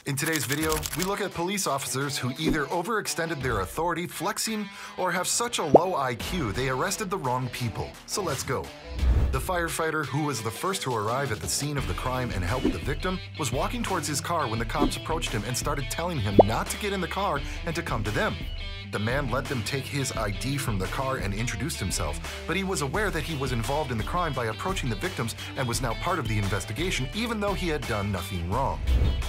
In today's video, we look at police officers who either overextended their authority flexing or have such a low IQ they arrested the wrong people. So let's go. The firefighter, who was the first to arrive at the scene of the crime and help the victim, was walking towards his car when the cops approached him and started telling him not to get in the car and to come to them. The man let them take his ID from the car and introduced himself, but he was aware that he was involved in the crime by approaching the victims and was now part of the investigation even though he had done nothing wrong.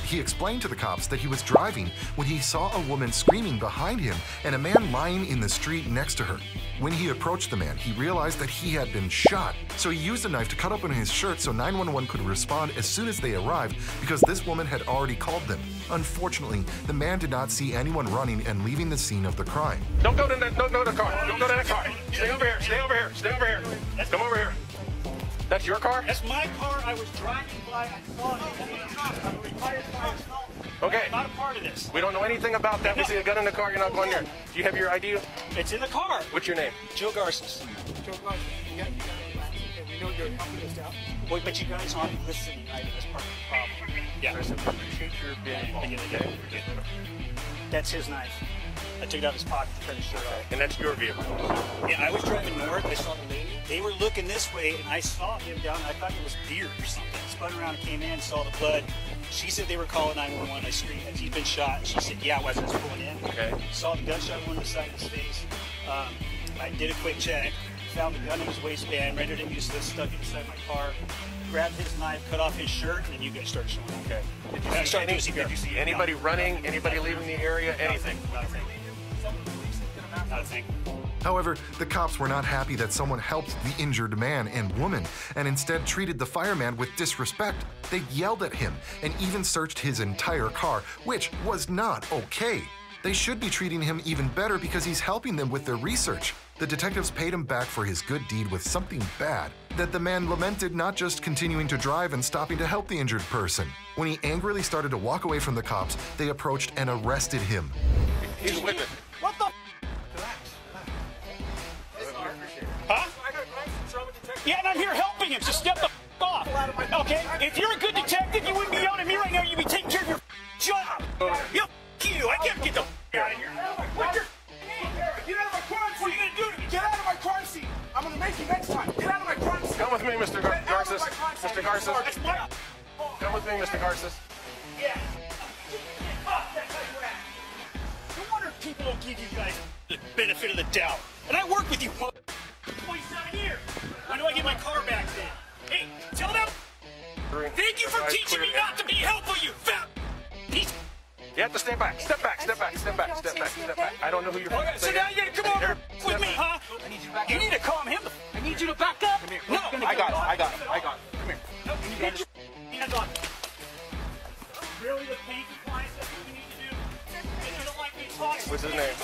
He explained to the cops that he was driving when he saw a woman screaming behind him and a man lying in the street next to her. When he approached the man, he realized that he had been shot, so he used a knife to cut open his shirt so 911 could respond as soon as they arrived because this woman had already called them. Unfortunately, the man did not see anyone running and leaving the scene of the crime. Don't go to the car. Don't go to that car. Stay over here. Stay over here. Stay over here. Come over here. That's your car? That's my car. I was driving by. I saw it. I'm a retired firefighter. Okay. I'm not a part of this. We don't know anything about that. We see a gun in the car. You're not going there. Do you have your ID? It's in the car. What's your name? Joe Garces. Joe Garces. We know you're helping us out. Boy, but you guys aren't listening. That's part of the problem. Yeah. I appreciate your being involved. Okay. That's his knife. I took it out of his pocket to cut his shirt off. And that's your vehicle? Yeah, I was driving north. I saw the lady. They were looking this way, and I saw him down. I thought it was deer or something. Spun around and came in, saw the blood. She said they were calling 911. I screamed, he's been shot. And she said, yeah, I wasn't pulling in. Okay. Saw the gunshot wound in the side of his face. I did a quick check. Found the gun in his waistband, rendered him useless, stuck it inside my car, grabbed his knife, cut off his shirt, and then you guys started showing. Okay. Did you see anybody running, anybody leaving the area, anything? Not a thing. Not a thing. However, the cops were not happy that someone helped the injured man and woman and instead treated the fireman with disrespect. They yelled at him and even searched his entire car, which was not okay. They should be treating him even better because he's helping them with their research. The detectives paid him back for his good deed with something bad that the man lamented, not just continuing to drive and stopping to help the injured person. When he angrily started to walk away from the cops, they approached and arrested him. He's with it. What the? Huh? Yeah, and I'm here helping him, so step the off. Okay? If you're a good detective, you wouldn't be yelling at me right now. You'd be taking care of your job. You. I can't get the out of here. Get out of my crime scene! What are you going to do to me? Get out of my crime scene! I'm going to make you next time! Get out of my crime scene! Come with me, Mr. Garces. Mr. Garces. That's my... Come with me, Mr. Garces. Yeah. That's how you act. No wonder people don't give you guys the benefit of the doubt. And I worked with you for 27 years. When do I get my car back then? Hey, tell them. Thank you for teaching me not to be helpful, you fat piece. You have to step back. Step back. Step back. Step back. Step back. Step back. I don't know who you're. Okay, so now you're gonna come over with me, huh? I need you to back up. You need to calm him. I need you to back up. Come here. No, I got it. Come here. No, get your hands on. Really, the paint compliance? That's what we need to do. And you don't like me talking. What's his name?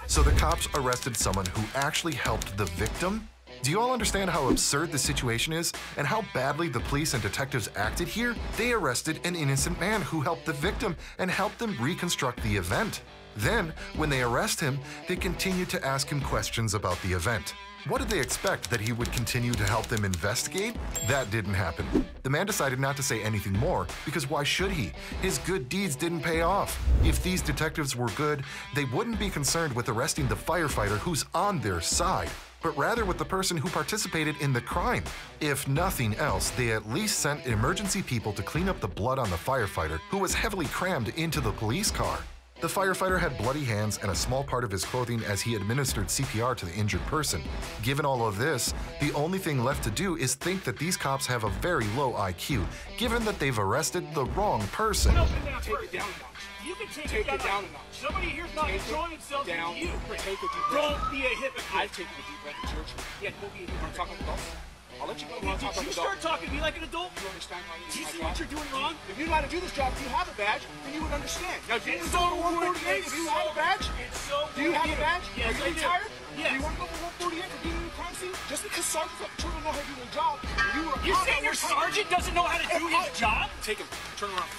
So the cops arrested someone who actually helped the victim? Do you all understand how absurd the situation is and how badly the police and detectives acted here? They arrested an innocent man who helped the victim and helped them reconstruct the event. Then, when they arrest him, they continue to ask him questions about the event. What did they expect, that he would continue to help them investigate? That didn't happen. The man decided not to say anything more, because why should he? His good deeds didn't pay off. If these detectives were good, they wouldn't be concerned with arresting the firefighter who's on their side, but rather with the person who participated in the crime. If nothing else, they at least sent emergency people to clean up the blood on the firefighter, who was heavily crammed into the police car. The firefighter had bloody hands and a small part of his clothing as he administered CPR to the injured person. Given all of this, the only thing left to do is think that these cops have a very low IQ, given that they've arrested the wrong person. Take it down a notch. You can take Take it down a notch. Somebody here's not controlling themselves. Down. You. Take a deep breath. Don't be a hypocrite. I've taken a deep breath. It's your turn. Yeah, don't be a You want to talk hypocrite. like adults? I'll let you go. You want to talk like You adults? start talking to me like an adult. You understand why Do you see my what job? you're doing wrong? If you know how to do this job, if you have a badge, then you would understand. Now, do you want to go to 148? If you have a badge, do you have a badge? Yes, Are you I do. retired? Yes. Do you want to go for 148 for being in the crime scene? Just because sergeants up children know how to do their job, you were You're saying your sergeant doesn't know how to do his job? Take him. Turn around.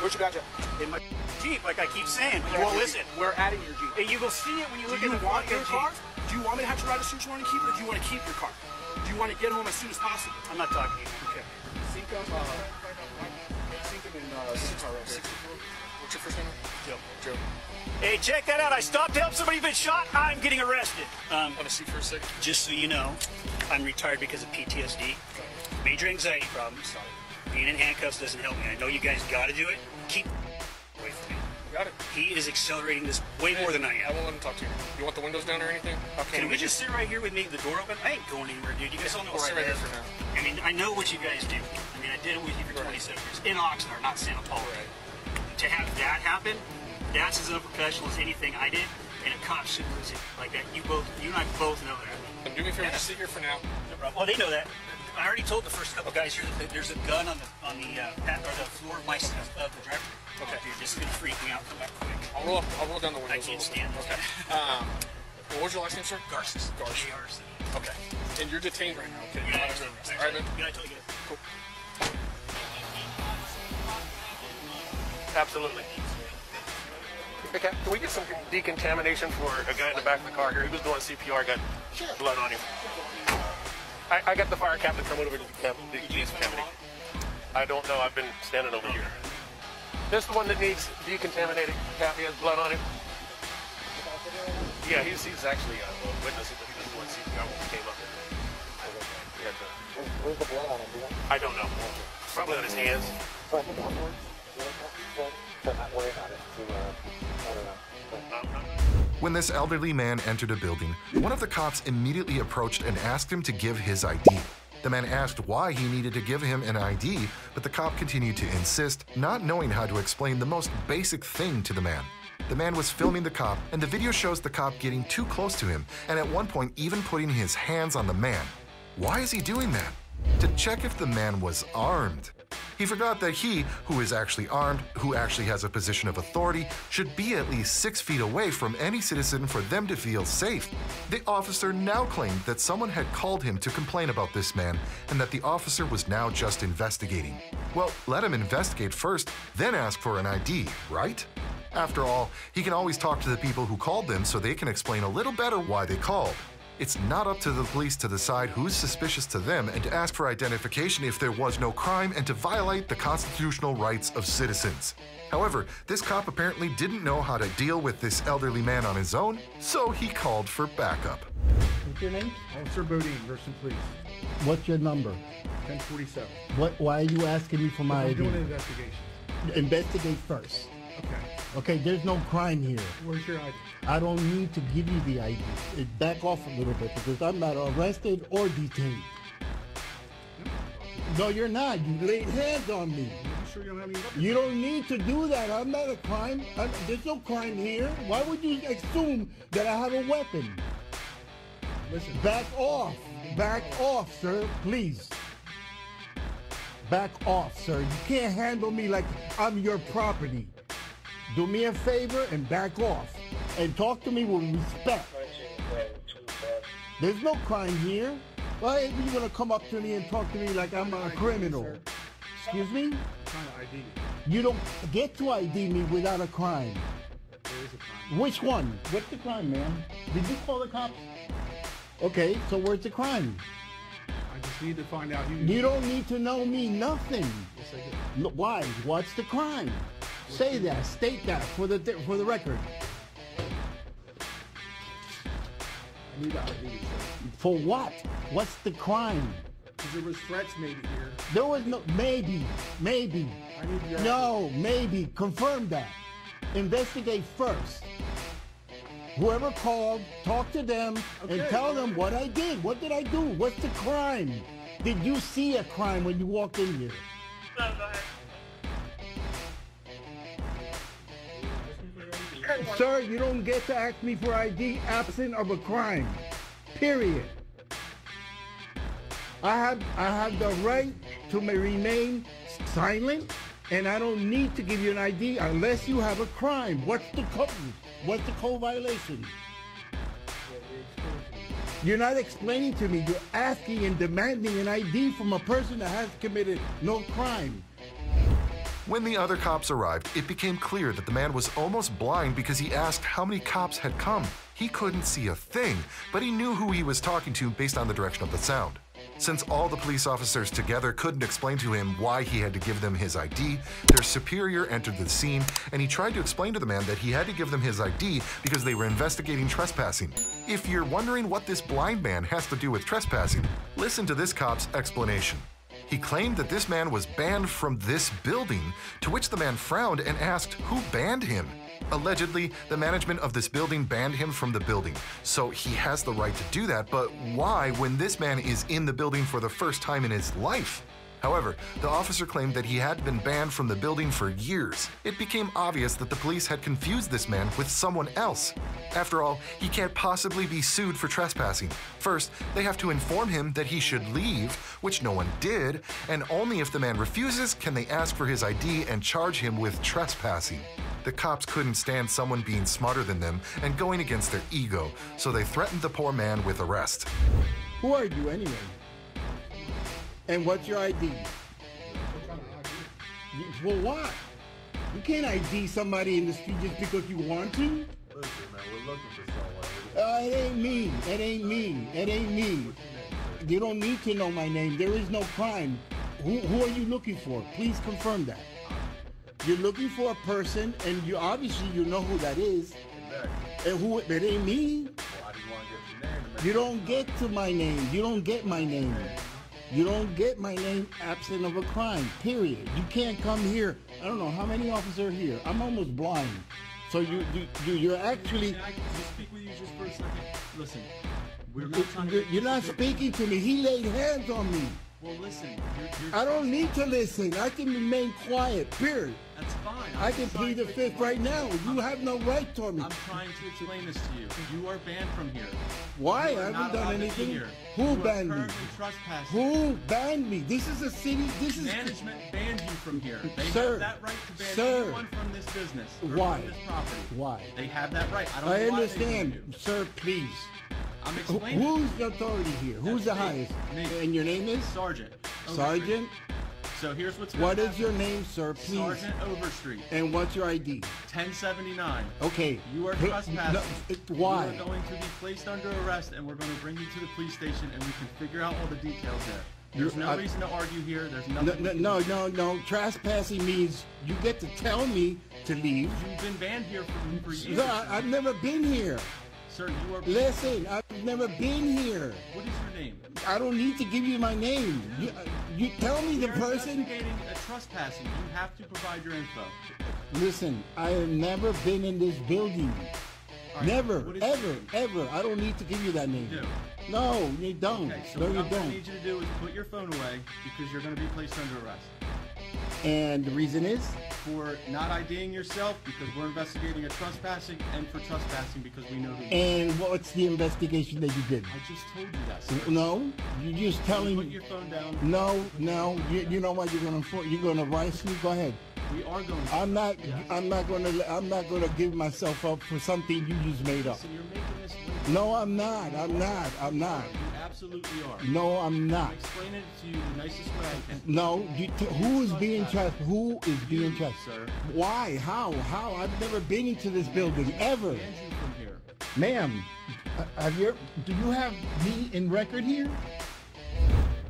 Where's your badge at? In my Jeep, like I keep saying. But you won't listen. We're adding your Jeep. Hey, you will see it when you look Do at you the want front of your car? Do you want me to have to write a search warrant and keep it, or do you want to keep your car? Do you want to get home as soon as possible? I'm not talking to you. Okay. Cinco working in 64. What's your first name? Joe. Hey, check that out. I stopped to help somebody who's been shot. I'm getting arrested. Want to see for a second? Just so you know, I'm retired because of PTSD. Major anxiety problems. Being in handcuffs doesn't help me. I know you guys got to do it. Keep away from me. Got it. He is accelerating this way more than I I am. won't let him talk to you. You want the windows down or anything? Can we just sit right here with me, the door open? I ain't going anywhere, dude. You guys all know We'll where sit I right here live. for now. I mean, I know what you guys do. I mean, I did it with you for 27 years. In Oxnard, not Santa Paula. Right. To have that happen, that's as unprofessional as anything I did, and a cop should lose it like that. You and I both know that. Then do me a favor, just sit here for now. No problem. Oh, they know that. I already told the first couple guys here that there's a gun on the floor of my of the driver. Okay. Dude, this is gonna freak me out. Come back quick. I'll roll down the windows. I can't stand this. Okay. What was your last name, sir? Garces. Garces. Garces. Okay. And you're detained right now. Okay. Yeah, All right, man. Yeah, I told you. Cool. Absolutely. Okay, can we get some decontamination for a guy in the back of the car here? He was doing CPR, got blood on him. I got the fire captain coming over to decontaminate. I don't know, I've been standing over here. This is the one that needs decontaminated. Cap, he has blood on him. Yeah, he's actually a witness, but he was doing CPR when we came up. Where's the blood on him? I don't know. Probably on his hands. When this elderly man entered a building, one of the cops immediately approached and asked him to give his ID. The man asked why he needed to give him an ID, but the cop continued to insist, not knowing how to explain the most basic thing to the man. The man was filming the cop, and the video shows the cop getting too close to him, and at one point even putting his hands on the man. Why is he doing that? To check if the man was armed. He forgot that he, who is actually armed, who actually has a position of authority, should be at least 6 feet away from any citizen for them to feel safe. The officer now claimed that someone had called him to complain about this man and that the officer was now just investigating. Well, let him investigate first, then ask for an ID, right? After all, he can always talk to the people who called them so they can explain a little better why they called. It's not up to the police to decide who's suspicious to them and to ask for identification if there was no crime and to violate the constitutional rights of citizens. However, this cop apparently didn't know how to deal with this elderly man on his own, so he called for backup. What's your name? Officer Bodine, Gerson Police, What's your number? 1047. Why are you asking me for my I'm ID? doing an investigation. Investigate first. Okay. Okay, there's no crime here. Where's your ID? I don't need to give you the ID. Back off a little bit because I'm not arrested or detained. No, you're not. You laid hands on me. You sure you don't have any weapons? You don't need to do that. I'm not a crime. There's no crime here. Why would you assume that I have a weapon? Listen. Back off. Back off, sir. Please. Back off, sir. You can't handle me like I'm your property. Do me a favor and back off. And talk to me with respect. There's no crime here. Why are you gonna come up to me and talk to me like I'm a criminal? Excuse me? I'm trying to ID you. You don't get to ID me without a crime. There is a crime. Which one? What's the crime, ma'am? Did you call the cops? Okay, so where's the crime? I just need to find out who You don't need to know me nothing. Yes, I do. No, why? What's the crime? Say that. State that for the record. I need to ID you, sir. For what? What's the crime? Because there was threats made here. There was no maybe. I need your No, maybe. Confirm that. Investigate first. Whoever called, talk to them and Okay, tell all them right. what I did. What did I do? What's the crime? Did you see a crime when you walked in here? Sir, you don't get to ask me for ID absent of a crime. Period. I have the right to remain silent, and I don't need to give you an ID unless you have a crime. What's the code violation? You're not explaining to me. You're asking and demanding an ID from a person that has committed no crime. When the other cops arrived, it became clear that the man was almost blind because he asked how many cops had come. He couldn't see a thing, but he knew who he was talking to based on the direction of the sound. Since all the police officers together couldn't explain to him why he had to give them his ID, their superior entered the scene and he tried to explain to the man that he had to give them his ID because they were investigating trespassing. If you're wondering what this blind man has to do with trespassing, listen to this cop's explanation. He claimed that this man was banned from this building, to which the man frowned and asked who banned him. Allegedly, the management of this building banned him from the building, so he has the right to do that, but why when this man is in the building for the first time in his life? However, the officer claimed that he had been banned from the building for years. It became obvious that the police had confused this man with someone else. After all, he can't possibly be sued for trespassing. First, they have to inform him that he should leave, which no one did, and only if the man refuses can they ask for his ID and charge him with trespassing. The cops couldn't stand someone being smarter than them and going against their ego, so they threatened the poor man with arrest. Who are you anyway? And what's your ID? Well, what? You can't ID somebody in the street just because you want to. Listen, man, we're looking for someone. It ain't me. It ain't me. It ain't me. You don't need to know my name. There is no crime. Who are you looking for? Please confirm that. You're looking for a person, and you obviously you know who that is. Exactly. And who? It ain't me. Well, I just want to get your name. To make You sure don't get to my name. You don't get my name. You don't get my name absent of a crime, period. You can't come here. I don't know how many officers are here. I'm almost blind. So you're actually... Can I just speak with you just for a second? Listen, we're not trying to... You're not speaking to me. He laid hands on me. Well, listen, I don't need to listen. I can remain quiet, period. That's fine. I can plead the fifth right now. You have no right to me. I'm trying to explain this to you. You are banned from here. Why? You I are haven't not done allowed to be anything. here. Who You are banned me? currently trespassing. Who banned me? This is a city. This is... Management banned you from here. They Sir, have that right to ban sir. anyone from this business. Or Why? From this property. Why? They have that right. I don't I know why they understand. banned you. Sir, please. I'm explaining. Who's the authority here? Who's the That's me. highest? Me. And your name is? Sergeant. Sergeant? So here's what's What going is your name, sir, please? Sergeant Overstreet. And what's your ID? 1079. Okay. You are Why? trespassing. You are going to be placed under arrest, and we're going to bring you to the police station, and we can figure out all the details there. There's no reason to argue here. There's nothing. No. Trespassing means you get to tell me to leave. You've been banned here for years. Sir, I've never been here. Sir, you are. Listen, I've never been here. What is your name? I don't need to give you my name. You tell me the You're person. investigating a trespassing. You have to provide your info. Listen, I have never been in this building. All right, Never, what is ever, your name? ever. I don't need to give you that name. You do. No, you don't. Okay, so No, what you I'm going to don't. need you to do is put your phone away because you're going to be placed under arrest. And the reason is? For not IDing yourself because we're investigating a trespassing, and for trespassing because we know who you are. And what's the investigation that you did? I just told you that, sir. No, you're just telling Put me. your phone down. No. You know what? You're gonna arrest me. Go ahead. We are going to. I'm not. Yes. I'm not gonna give myself up for something you just made up. Listen, you're making this way. No, I'm not. I'm not. You absolutely are. No, I'm not. I'm explaining it to you the nicest way I can. No, who is being trusted? Who is being You, trusted? sir. Why? How? I've never been into this building ever. Banned you from here. Ma'am, do you have me in record here?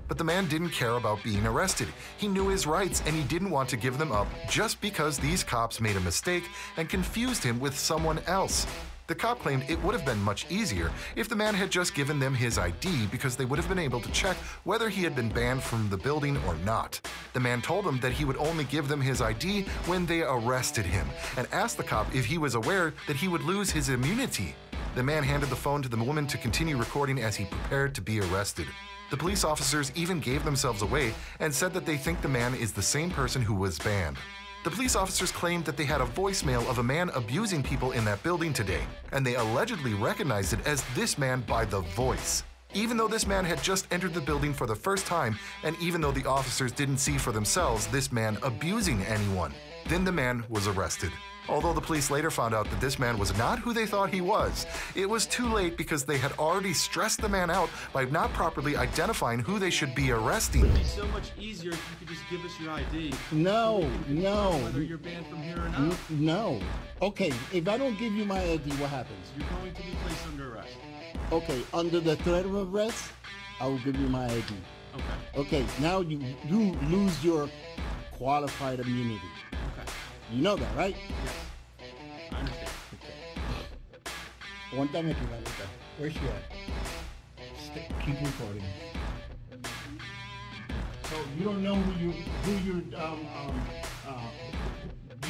But the man didn't care about being arrested. He knew his rights and he didn't want to give them up just because these cops made a mistake and confused him with someone else. The cop claimed it would have been much easier if the man had just given them his ID because they would have been able to check whether he had been banned from the building or not. The man told them that he would only give them his ID when they arrested him and asked the cop if he was aware that he would lose his immunity. The man handed the phone to the woman to continue recording as he prepared to be arrested. The police officers even gave themselves away and said that they think the man is the same person who was banned. The police officers claimed that they had a voicemail of a man abusing people in that building today, and they allegedly recognized it as this man by the voice. Even though this man had just entered the building for the first time, and even though the officers didn't see for themselves this man abusing anyone, then the man was arrested. Although the police later found out that this man was not who they thought he was, it was too late because they had already stressed the man out by not properly identifying who they should be arresting. It'd be so much easier if you could just give us your ID. No, so we can no. confirm whether you're banned from here or not. No. Okay, if I don't give you my ID, what happens? You're going to be placed under arrest. Okay, under the threat of arrest? I will give you my ID. Okay. Okay, now you lose your qualified immunity. Okay. You know that, right? Yes. I understand. Aguántame aquí, Lalita. Where's she at? Keep recording. So you don't know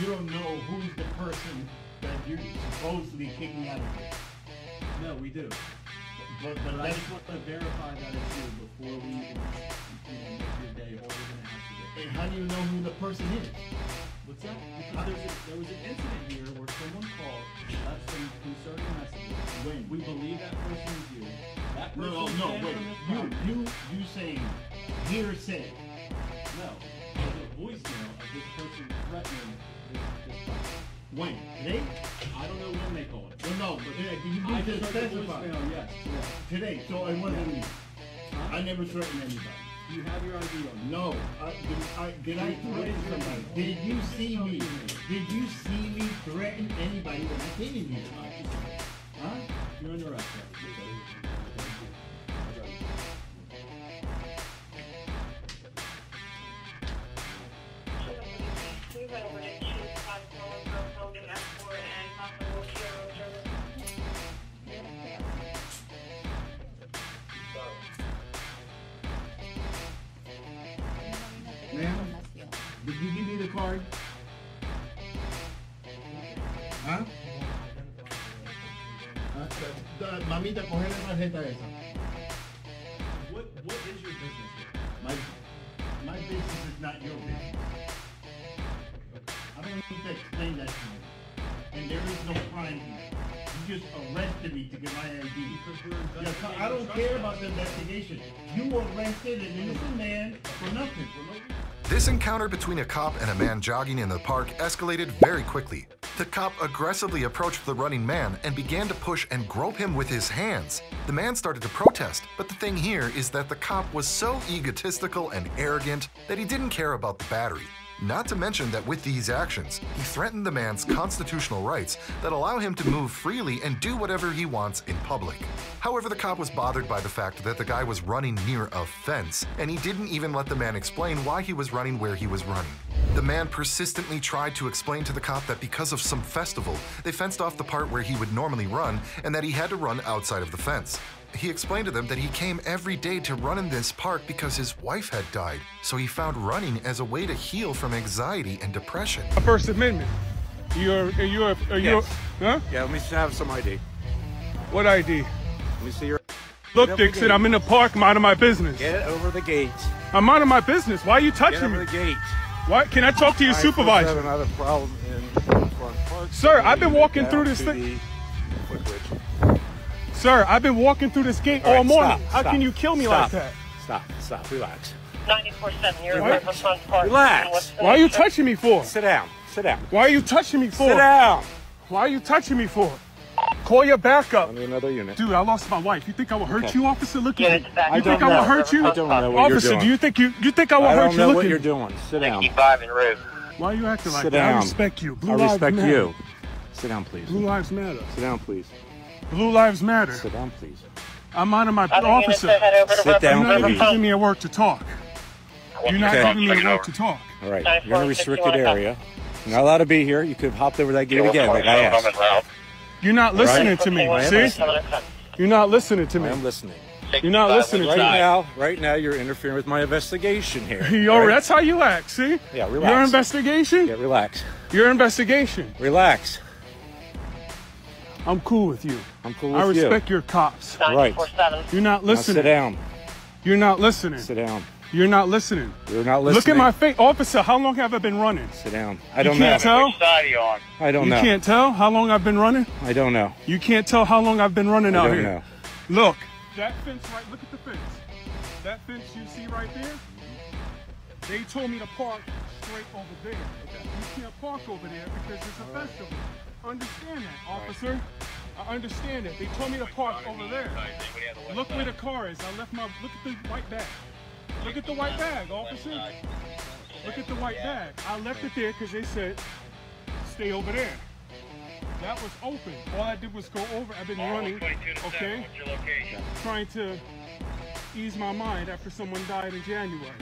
you don't know who's the person that you're supposedly kicking out of here. No, we do. But But I that's just want to verify that it's you before we even, make your day, or we're gonna have to and how do you know who the person is? What's that? Because there was an incident here where someone called, left some concerning messages. When? We believe that person is you. That person No, is banned wait. from this property. You saying hearsay. No. There's a voicemail of this person threatening this property. When? Today? I don't know when they called. Well, no, but you I just just heard the specify. voicemail, yes, today. Today, so it wasn't me. Huh? I never threatened anybody. You have your ID on you. No, did I threaten somebody? Did you see me? Did you see me threaten anybody when I came in here? Huh? You're under arrest. Ma'am, did you give me the card? Huh? Mamita, coge la tarjeta esa. What is your business here? My business is not your business. I don't need to explain that to you. And there is no crime here. You just arrested me to get my ID. Because we're investigating. I don't care about the investigation. You arrested an innocent man for nothing. This encounter between a cop and a man jogging in the park escalated very quickly. The cop aggressively approached the running man and began to push and grope him with his hands. The man started to protest, but the thing here is that the cop was so egotistical and arrogant that he didn't care about the battery. Not to mention that with these actions, he threatened the man's constitutional rights that allow him to move freely and do whatever he wants in public. However, the cop was bothered by the fact that the guy was running near a fence, and he didn't even let the man explain why he was running where he was running. The man persistently tried to explain to the cop that because of some festival, they fenced off the part where he would normally run and that he had to run outside of the fence. He explained to them that he came every day to run in this park because his wife had died, so he found running as a way to heal from anxiety and depression. First Amendment. You're Yes. huh? Yeah, let me have some ID. What ID? Let me see your... Look, Get over the Dixon, gate. I'm in the park minding my business. Get over the gate. I'm minding my business. Why are you Get touching over me? the gate. Why? Can I talk to your supervisor? Another problem in front park. Sir, I've been walking Down through this to thing. the footbridge. Sir, I've been walking through this gate All right, all morning. stop, How stop, can you kill me stop, like that? Stop, relax. 94.7, you're What? in Front Park. Relax. Why are you touching me for? Sit down. Why are you touching me for? Sit down. Why are you touching me for? Call your backup. I need another unit. Dude, I lost my wife. You think I will hurt Okay. you, officer? Look Yeah, at me. it's back. You think I know. will hurt you? I don't know what you're Officer, doing. do you think I will I hurt don't you? know Look what at you're me. doing. Sit down. 65 and Road. Why are you acting like Sit that? I down. respect you. Blue I Lives respect Matter. you. Sit down, please. Blue Lives Matter. Sit down, please. Blue Lives Matter. Sit down, please. I'm minding my Other units officer. to head over to Sit down, You're not even please. giving me a work to talk. You're not Okay. giving me a work to talk. All right. You're in a restricted area. You're not allowed to be here. You could have hopped over that gate again, like I asked. You're not listening to me. See? You're not listening to I me. am listening. You're not listening to me. Right now, you're interfering with my investigation here. Yo, right? that's how you act, see? Yeah, relax. Your investigation? Yeah, relax. Your investigation. Relax. I'm cool with you. I'm cool with I you. respect your cops. Right. 94.7. You're not Now listening. sit down. You're not listening. Sit down. You're not listening. You're not listening. Look at my face. Officer, how long have I been running? Sit down. I You don't know. can't tell? Side are you on? I don't You know. can't tell how long I've been running? I don't know. You can't tell how long I've been running I out don't here. know. Look, that fence right, look at the fence. That fence you see right there? They told me to park straight over there. You can't park over there because it's a festival. Understand that, officer. I understand it. They told me to park over there. Look where the car is. I left my, look at the white bag. Look at the white bag, officer. Look at the white bag. I left it there because they said, stay over there. That was open. All I did was go over. I've been running, okay? Trying to ease my mind after someone died in January.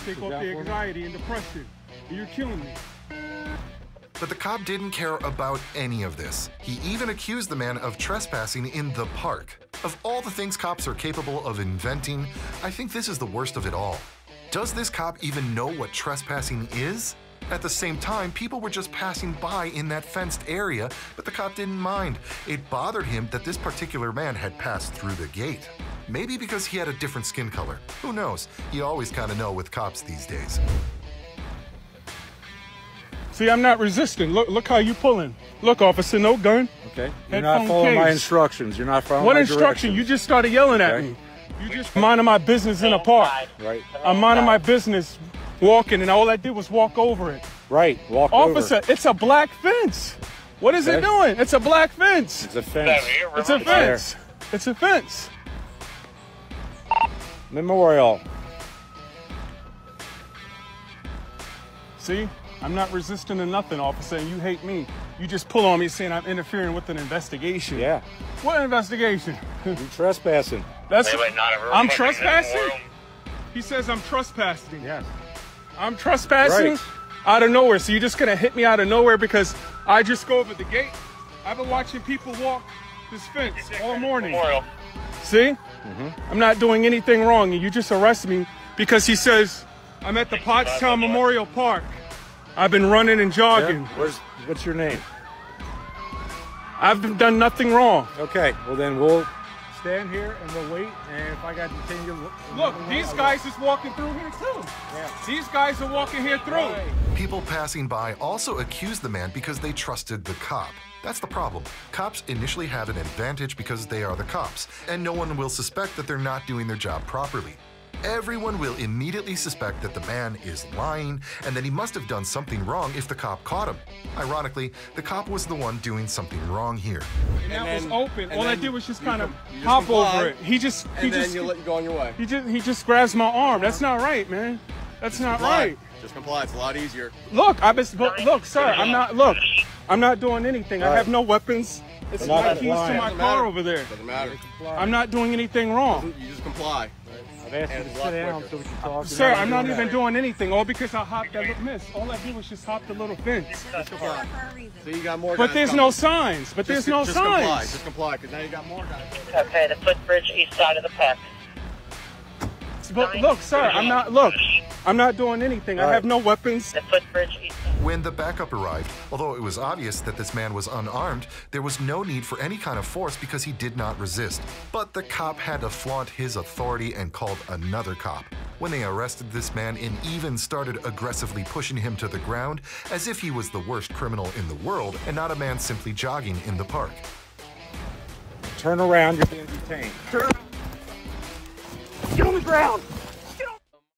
Take Sit off down the for me. anxiety and depression. You're killing me. But the cop didn't care about any of this. He even accused the man of trespassing in the park. Of all the things cops are capable of inventing, I think this is the worst of it all. Does this cop even know what trespassing is? At the same time, people were just passing by in that fenced area, but the cop didn't mind. It bothered him that this particular man had passed through the gate. Maybe because he had a different skin color. Who knows? You always kind of know with cops these days. See, I'm not resisting. Look how you pulling. Look, officer, no gun. Okay. You're not Headphone following my case. instructions. You're not following What my instruction? directions. You just started yelling at Okay. me. You just minding my business in a park. Right. I'm minding my business walking, and all I did was walk over it. Right. Walk Officer, over. it's a black fence. What is it Okay. doing? It's a black fence. It's a fence. It's a fence. It's a fence. Memorial. See? I'm not resisting to nothing, officer, and you hate me. You just pull on me saying I'm interfering with an investigation. Yeah. What investigation? You trespassing. That's Wait, not a room. I'm Like, trespassing? room. He says I'm trespassing. Yes. I'm trespassing Right. out of nowhere. So you're just gonna hit me out of nowhere because I just go over the gate? I've been watching people walk this fence all morning. Memorial. See? I'm not doing anything wrong, and you just arrest me because he says I'm at the Pottstown Memorial Park. I've been running and jogging. Yeah. What's your name? I've done nothing wrong. Okay. Well, then we'll stand here and we'll wait. And if I got to continue, Look, these guys is walking through here too. Yeah. These guys are walking here through. People passing by also accused the man because they trusted the cop. That's the problem. Cops initially have an advantage because they are the cops, and no one will suspect that they're not doing their job properly. Everyone will immediately suspect that the man is lying and that he must have done something wrong if the cop caught him. Ironically, the cop was the one doing something wrong here. And that was then- open. and All I then did was just you kind of com- you just hop comply, over it. He just you go on your way. he just grabs my arm. That's not right, man. That's not right. Just comply. It's a lot easier. Look, look, sir. I'm not doing anything. I have no weapons. It's Not my keys to compliant. my Doesn't car matter. over there. Doesn't matter. I'm not doing anything wrong. You just comply. I've asked you And to it's a lot sit down quicker. so we can talk. Sir, I'm not even doing anything. All because I hopped that little miss. All I did was just hop the little fence. Just comply. So you got more But guys there's coming. no signs. But there's no just comply. signs. Just comply, because now you got more guys. Okay, the footbridge east side of the park. But look, sir, I'm not doing anything. I have no weapons. The footbridge east side. When the backup arrived, although it was obvious that this man was unarmed, there was no need for any kind of force because he did not resist. But the cop had to flaunt his authority and called another cop. When they arrested this man and even started aggressively pushing him to the ground as if he was the worst criminal in the world and not a man simply jogging in the park. Turn around. You're being detained. Get on the ground.